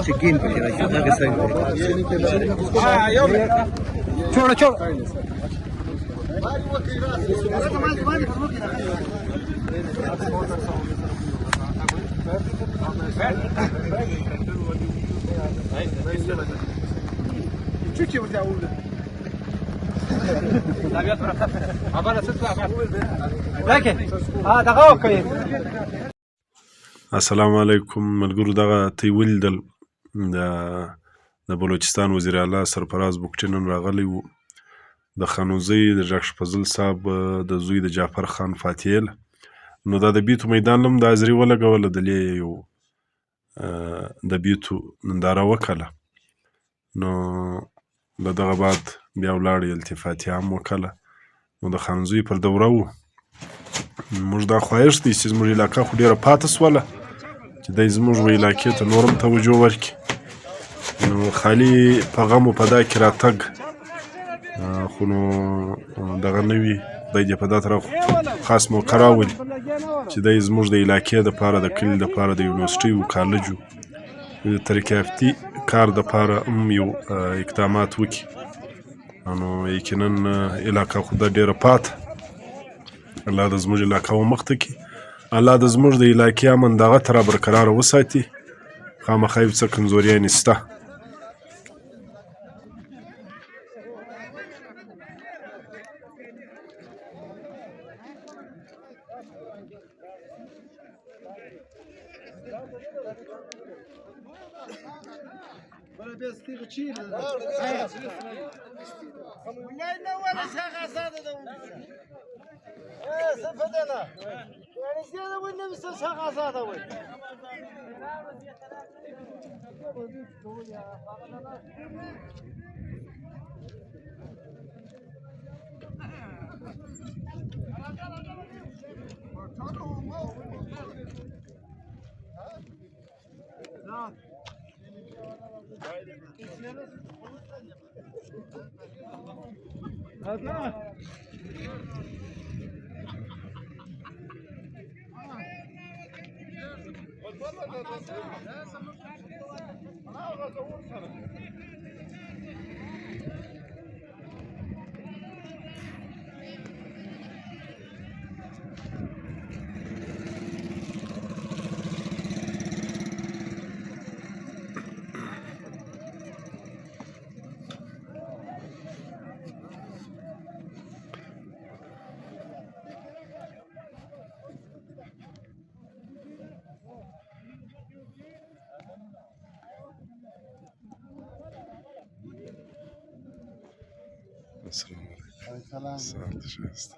چکین پکې راشي هغه څنګه छोड़ो छोड़ो السلام علیکم ملګرو. دغه تی ولیدل د بلوچستان وزیر اعلی سرفراز بګټي نن راغلی و د خانوزۍ د ډاکټر فضل صاحب د زوی د جعفر خان فاتحیل. نو دا د بیتو میدان لم د حاضري ولګوله، دلې یو د بیتو ننداره وکړه. نو د دغه بعد بیا ولاړ التفاتي هم وکړه. نو د خانزوی پر دوره و موږ دا خواهش دی چې زموږ علاقه خو ډېره پاته سوله چې دی زموږ علاقې ته نورم توجه ورکړي. نو خالي په غم و په دا کې راتګ خو نو دغه نه وي، دی دې په دا طرف خاص موقع راولي چې دی زموږ د علاقې دپاره د کلي دپاره د یونیورسټۍ و کالجو د ترقیافتي کار دپاره هم یو اقدامات وکړي. نو یقینا علاقه خو دا ډېره پاته، الله د زموږ علاقه و مخته کړي، الله د زموږ د علاقې امن دغه ته را برقراره وساتي. خامخا یو څه کمزوریانې شته. السلام عليكم. سعادة شاست.